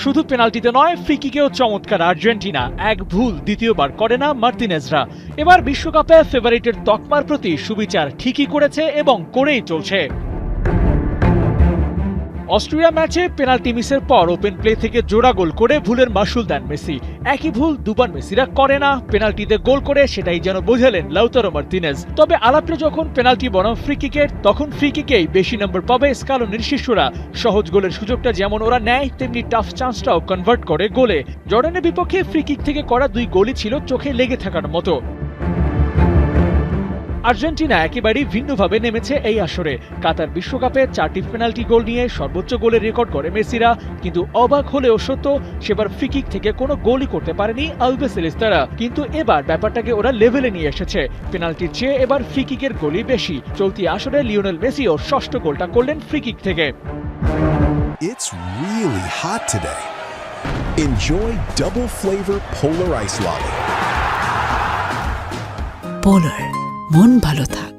শুধু পেনাল্টিতে নয়, ফ্রি কিকেও চমৎকার আর্জেন্টিনা। এক ভুল দ্বিতীয়বার করে না মার্তিনেজরা। এবার বিশ্বকাপে ফেভারিটের তকমার প্রতি সুবিচার ঠিকই করেছে এবং করেই চলছে। অস্ট্রিয়া ম্যাচে পেনাল্টি মিসের পর ওপেন প্লে থেকে জোড়া গোল করে ভুলের মাসুল দেন মেসি। একই ভুল দুবার মেসিরা করে না, পেনাল্টিতে গোল করে সেটাই যেন বোঝালেন লাউতারো মার্তিনেজ। তবে আলাপটা যখন পেনাল্টি বনাম ফ্রি কিকের, তখন ফ্রি কিকেই বেশি নম্বর পাবে স্কালোনির শিষ্যরা। সহজ গোলের সুযোগটা যেমন ওরা নেয়, তেমনি টাফ চান্সটাও কনভার্ট করে গোলে। জর্ডানের বিপক্ষে ফ্রি কিক থেকে করা 2 গোলই ছিল চোখে লেগে থাকার মতো। আর্জেন্টিনা একেবারেই ভিন্নভাবে নেমেছে এই আসরে। কাতার বিশ্বকাপে 4টি পেনাল্টি গোল নিয়ে সর্বোচ্চ গোলের রেকর্ড করে মেসিরা, কিন্তু অবাক হলেও সত্য, সেবার ফ্রি কিক থেকে কোনো গোলই করতে পারেনি আলবিসেলেস্তারা। কিন্তু এবার ব্যাপারটাকে ওরা লেভেলে নিয়ে এসেছে। পেনাল্টির চেয়ে এবার ফ্রি কিকের গোলই বেশি। চলতি আসরে লিওনেল মেসিও 6ষ্ঠ গোলটা করলেন ফ্রি কিক থেকে। It's really hot today. Enjoy double flavor Polar Ice Lolly. Polar, মন ভালো থাক।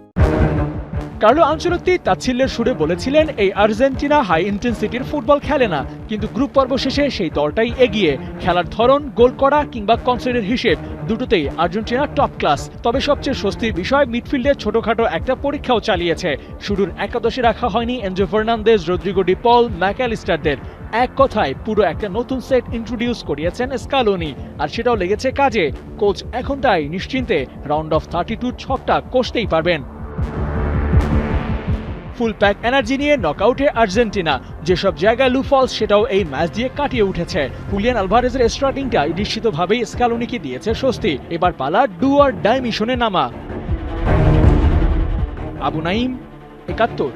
কার্লো আনচেলত্তি তাচ্ছিল্যের সুরে বলেছিলেন, এই আর্জেন্টিনা হাই ইন্টেন্সিটির ফুটবল খেলে না, কিন্তু গ্রুপ পর্ব শেষে সেই দলটাই এগিয়ে। খেলার ধরন, গোল করা কিংবা কনসিডারের হিসেব দুটোতেই আর্জেন্টিনা টপ ক্লাস। তবে সবচেয়ে স্বস্তির বিষয়, মিডফিল্ডে ছোটখাটো একটা পরীক্ষাও চালিয়েছে। শুরুর একাদশে রাখা হয়নি এনজো ফার্নান্দেজ, রদ্রিগো ডি পল, ম্যাকঅ্যালিস্টারদের। এক কথায় পুরো একটা নতুন সেট ইন্ট্রোডিউস করিয়েছেন স্কালোনি, আর সেটাও লেগেছে কাজে। কোচ এখন তাই নিশ্চিন্তে রাউন্ড অফ 32 ছকটা কষতেই পারবেন। ফুল প্যাক এনার্জি নিয়ে নকআউটে আর্জেন্টিনা। যেসব জায়গায় লুফলস, সেটাও এই ম্যাচ দিয়ে কাটিয়ে উঠেছে। হুলিয়ান আলভারেজের স্টার্টিংটা নিশ্চিতভাবেই স্কালোনিকে দিয়েছে স্বস্তি। এবার পালা ডু অর ডাই মিশনে নামা। আবু নাইম, ৭১।